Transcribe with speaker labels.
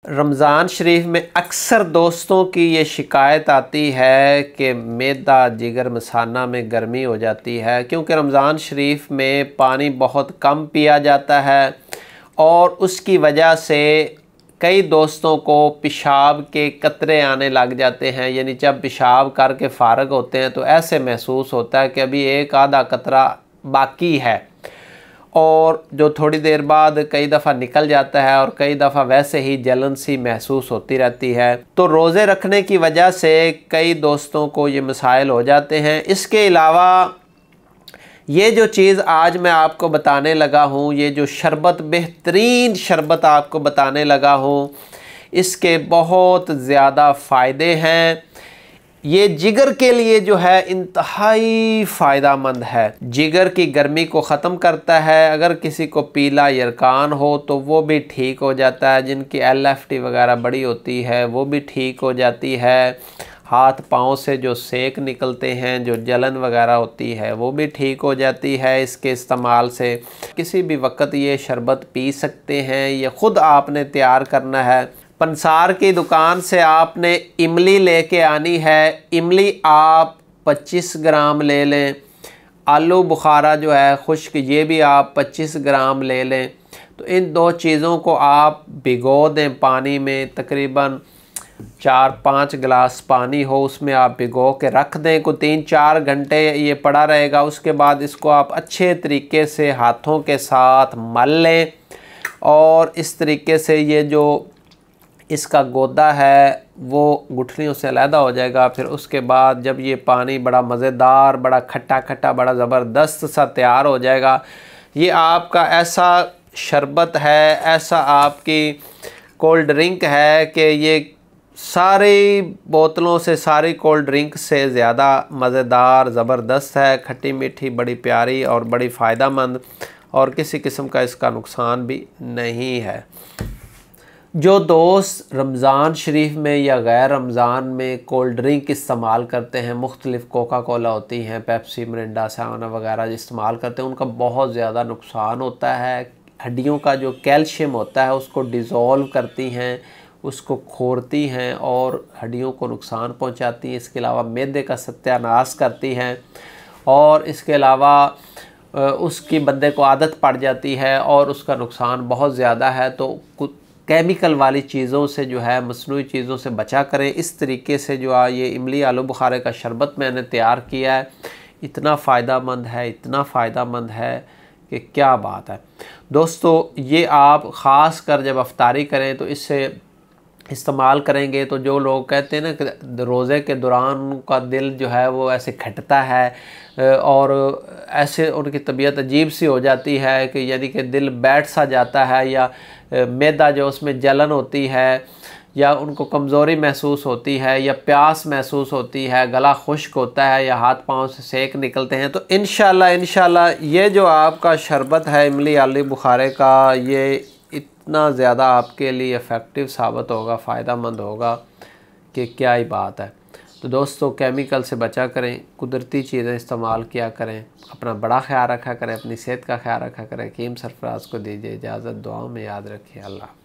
Speaker 1: रमज़ान शरीफ में अक्सर दोस्तों की ये शिकायत आती है कि मैदा जिगर मसाना में गर्मी हो जाती है, क्योंकि रमज़ान शरीफ में पानी बहुत कम पिया जाता है और उसकी वजह से कई दोस्तों को पेशाब के कतरे आने लग जाते हैं। यानी जब पेशाब करके फ़ारग होते हैं तो ऐसे महसूस होता है कि अभी एक आधा कतरा बाकी है, और जो थोड़ी देर बाद कई दफ़ा निकल जाता है और कई दफ़ा वैसे ही जलन सी महसूस होती रहती है। तो रोज़े रखने की वजह से कई दोस्तों को ये मसाइल हो जाते हैं। इसके अलावा ये जो चीज़ आज मैं आपको बताने लगा हूँ, ये जो शरबत, बेहतरीन शरबत आपको बताने लगा हूँ, इसके बहुत ज़्यादा फ़ायदे हैं। ये जिगर के लिए जो है इंतहाई फ़ायदेमंद है। जिगर की गर्मी को ख़त्म करता है। अगर किसी को पीला यरकान हो तो वो भी ठीक हो जाता है। जिनकी LFT वगैरह बड़ी होती है वो भी ठीक हो जाती है। हाथ पाँव से जो सेक निकलते हैं, जो जलन वगैरह होती है, वो भी ठीक हो जाती है इसके इस्तेमाल से। किसी भी वक्त ये शरबत पी सकते हैं। ये ख़ुद आपने तैयार करना है। पंसार की दुकान से आपने इमली लेके आनी है। इमली आप 25 ग्राम ले लें। आलू बुखारा जो है खुश्क, ये भी आप 25 ग्राम ले लें। तो इन दो चीज़ों को आप भिगो दें पानी में। तकरीबन 4-5 गिलास पानी हो, उसमें आप भिगो के रख दें। को 3-4 घंटे ये पड़ा रहेगा। उसके बाद इसको आप अच्छे तरीके से हाथों के साथ मल लें और इस तरीके से ये जो इसका गोदा है वो गुठलियों से अलहदा हो जाएगा। फिर उसके बाद जब ये पानी बड़ा मज़ेदार, बड़ा खट्टा खट्टा, बड़ा ज़बरदस्त सा तैयार हो जाएगा, ये आपका ऐसा शरबत है, ऐसा आपकी कोल्ड ड्रिंक है कि ये सारी बोतलों से, सारी कोल्ड ड्रिंक से ज़्यादा मज़ेदार, ज़बरदस्त है। खट्टी मीठी, बड़ी प्यारी और बड़ी फ़ायदेमंद, और किसी किस्म का इसका नुकसान भी नहीं है। जो दोस्त रमज़ान शरीफ में या गैर रमज़ान में कोल्ड ड्रिंक इस्तेमाल करते हैं, मुख्तलिफ़ कोका कोला होती हैं, पेप्सी, मिरिंडा, सावना वगैरह इस्तेमाल करते हैं, उनका बहुत ज़्यादा नुकसान होता है। हड्डियों का जो कैल्शियम होता है उसको डिज़ोल्व करती हैं, उसको खोरती हैं और हड्डियों को नुकसान पहुंचाती हैं। इसके अलावा मैदे का सत्यानाश करती हैं और इसके अलावा उसकी बंदे को आदत पड़ जाती है और उसका नुकसान बहुत ज़्यादा है। तो केमिकल वाली चीज़ों से जो है, मसनूई चीज़ों से बचा करें। इस तरीके से जो है ये इमली आलू बुखारे का शरबत मैंने तैयार किया है, इतना फ़ायदेमंद है, इतना फ़ायदेमंद है कि क्या बात है। दोस्तों ये आप ख़ास कर जब अफ्तारी करें तो इससे इस्तेमाल करेंगे तो जो लोग कहते हैं ना कि रोज़े के दौरान उनका दिल जो है वो ऐसे खटता है और ऐसे उनकी तबीयत अजीब सी हो जाती है कि यानी कि दिल बैठ सा जाता है, या मैदा जो उसमें जलन होती है, या उनको कमज़ोरी महसूस होती है, या प्यास महसूस होती है, गला खुश्क होता है, या हाथ पाँव से सेक निकलते हैं, तो इंशाल्लाह ये जो आपका शरबत है इमली आलू बुखारे का, ये इतना ज़्यादा आपके लिए इफ़ेक्टिव साबित होगा, फ़ायदेमंद होगा कि क्या ही बात है। तो दोस्तों केमिकल से बचा करें, कुदरती चीज़ें इस्तेमाल किया करें, अपना बड़ा ख्याल रखा करें, अपनी सेहत का ख्याल रखा करें। हकीम सरफराज को दीजिए इजाज़त, दुआओं में याद रखिए। अल्लाह।